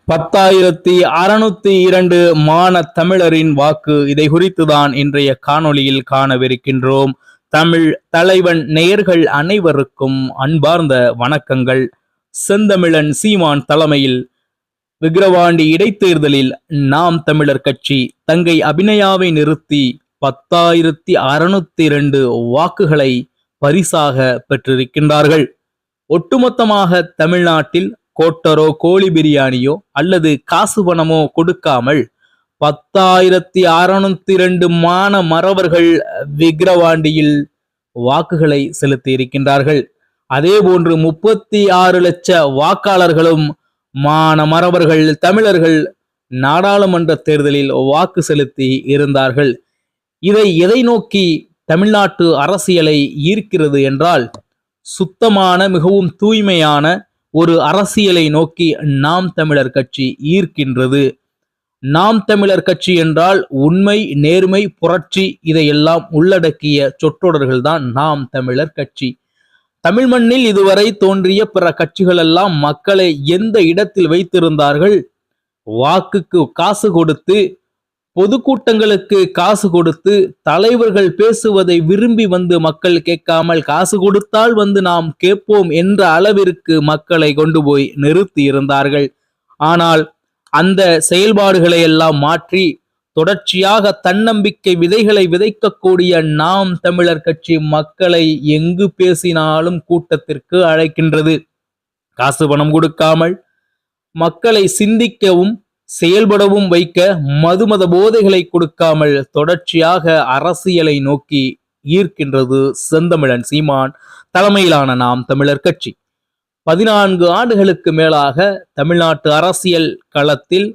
10,602 மான தமிழரின் வாக்கு. இதை குறித்துதான் இன்றைய காணொளியில் காணவிருக்கின்றோம். தமிழ் தலைவன் நேயர்கள் அனைவருக்கும் அன்பார்ந்த வணக்கங்கள். செந்தமிழன் சீமான் தலைமையில் விக்கிரவாண்டி இடைத்தேர்தலில் நாம் தமிழர் கட்சி தங்கை அபிநயாவை நிறுத்தி 10,602 வாக்குகளை பரிசாக பெற்றிருக்கின்றார்கள். ஒட்டுமொத்தமாக தமிழ்நாட்டில் கோட்டரோ கோழி பிரியாணியோ அல்லது காசு பணமோ கொடுக்காமல் 10,602 மான மறவர்கள் விக்கிரவாண்டியில் வாக்குகளை செலுத்தி இருக்கின்றார்கள். அதே போன்று 36 லட்ச வாக்காளர்களும் மான மறவர்கள் தமிழர்கள் நாடாளுமன்ற தேர்தலில் வாக்கு செலுத்தி இருந்தார்கள். இதை எதை நோக்கி தமிழ்நாட்டு அரசியலை ஈர்க்கிறது என்றால், சுத்தமான மிகவும் தூய்மையான ஒரு அரசியலை நோக்கி நாம் தமிழர் கட்சி ஈர்க்கின்றது. நாம் தமிழர் கட்சி என்றால் உண்மை, நேர்மை, புரட்சி இதையெல்லாம் உள்ளடக்கிய சொற்றொடர்கள் தான் நாம் தமிழர் கட்சி. தமிழ் மண்ணில் இதுவரை தோன்றிய பிற கட்சிகள் எல்லாம் மக்களை எந்த இடத்தில் வைத்திருந்தார்கள்? வாக்குக்கு காசு கொடுத்து, பொதுக்கூட்டங்களுக்கு காசு கொடுத்து, தலைவர்கள் பேசுவதை விரும்பி வந்து மக்கள் கேட்காமல் காசு கொடுத்தால் வந்து நாம் கேட்போம் என்ற அளவிற்கு மக்களை கொண்டு போய் நிறுத்தி இருந்தார்கள். ஆனால் அந்த செயல்பாடுகளை எல்லாம் மாற்றி தொடர்ச்சியாக தன்னம்பிக்கை விதைகளை விதைக்கக்கூடிய நாம் தமிழர் கட்சி மக்களை எங்கு பேசினாலும் கூட்டத்திற்கு அழைக்கின்றது. காசு பணம் கொடுக்காமல் மக்களை சிந்திக்கவும் செயல்படவும் வைக்க மதுமத போதைகளை கொடுக்காமல் தொடர்ச்சியாக அரசியலை நோக்கி ஈர்க்கின்றது செந்தமிழன் சீமான் தலைமையிலான நாம் தமிழர் கட்சி. 14 ஆண்டுகளுக்கு மேலாக தமிழ்நாட்டு அரசியல் களத்தில்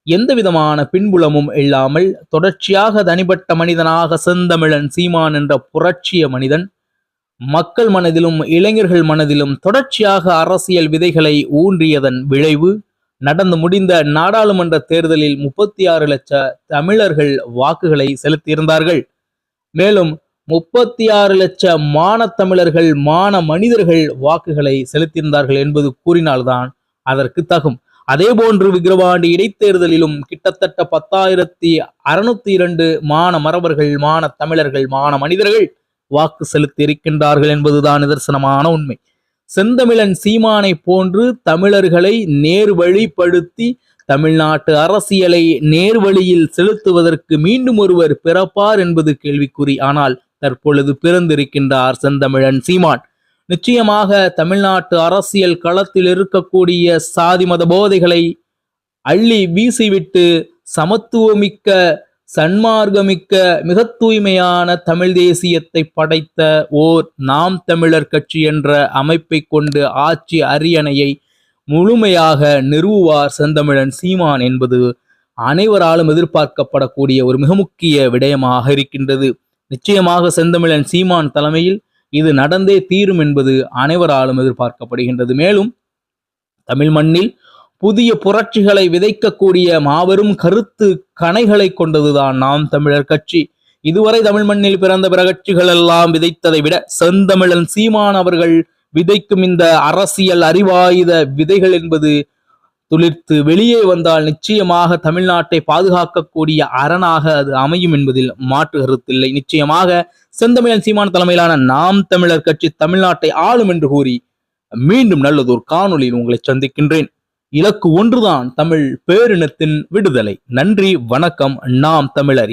எந்த விதமான பின்புலமும் இல்லாமல் தொடர்ச்சியாக தனிப்பட்ட மனிதனாக செந்தமிழன் சீமான் என்ற புரட்சிய மனிதன் மக்கள் மனதிலும் இளைஞர்கள் மனதிலும் தொடர்ச்சியாக அரசியல் விதைகளை ஊன்றியதன் விளைவு நடந்து முடிந்த நாடாளுமன்ற தேர்தலில் 36 லட்ச தமிழர்கள் வாக்குகளை செலுத்தியிருந்தார்கள். மேலும் 36 லட்ச மான தமிழர்கள், மான மனிதர்கள் வாக்குகளை செலுத்தியிருந்தார்கள் என்பது கூறினால்தான் அதற்கு தகும். அதே போன்று விக்கிரவாண்டி இடைத்தேர்தலிலும் கிட்டத்தட்ட 10,602 மான மறவர்கள், மான தமிழர்கள், மான மனிதர்கள் வாக்கு செலுத்தி இருக்கின்றார்கள் என்பதுதான் நிதர்சனமான உண்மை. செந்தமிழன் சீமானை போன்று தமிழர்களை நேர்வழிப்படுத்தி தமிழ்நாட்டு அரசியலை நேர்வழியில் செலுத்துவதற்கு மீண்டும் ஒருவர் பிறப்பார் என்பது கேள்விக்குறி. ஆனால் தற்பொழுது பிறந்திருக்கின்றார் செந்தமிழன் சீமான். நிச்சயமாக தமிழ்நாட்டு அரசியல் களத்தில் இருக்கக்கூடிய சாதி மத போதைகளை அள்ளி வீசிவிட்டு சமத்துவமிக்க, சன்மார்க்கமிக்க, மிக தூய்மையான தமிழ் தேசியத்தை படைத்த ஓர் நாம் தமிழர் கட்சி என்ற அமைப்பை கொண்டு ஆட்சி அரியணையை முழுமையாக நிறுவுவார் செந்தமிழன் சீமான் என்பது அனைவராலும் எதிர்பார்க்கப்படக்கூடிய ஒரு மிக முக்கிய விடயமாக இருக்கின்றது. நிச்சயமாக செந்தமிழன் சீமான் தலைமையில் இது நடந்தே தீரும் என்பது அனைவராலும் எதிர்பார்க்கப்படுகின்றது. மேலும் தமிழ் மண்ணில் புதிய புரட்சிகளை விதைக்கக்கூடிய மாபெரும் கருத்து கணைகளை கொண்டதுதான் நாம் தமிழர் கட்சி. இதுவரை தமிழ் மண்ணில் பிறந்த பிற கட்சிகள் எல்லாம் விதைத்ததை விட செந்தமிழன் சீமான் அவர்கள் விதைக்கும் இந்த அரசியல் அறிவாயுத விதைகள் என்பது துளிர்த்து வெளியே வந்தால் நிச்சயமாக தமிழ்நாட்டை பாதுகாக்கக்கூடிய அரணாக அது அமையும் என்பதில் மாற்று கருத்தில்லை. நிச்சயமாக செந்தமிழன் சீமான் தலைமையிலான நாம் தமிழர் கட்சி தமிழ்நாட்டை ஆளும் என்று கூறி மீண்டும் நல்லதொரு காணொளியில் உங்களை சந்திக்கின்றேன். இலக்கு ஒன்றுதான், தமிழ் பேரினத்தின் விடுதலை. நன்றி, வணக்கம். நாம் தமிழர்.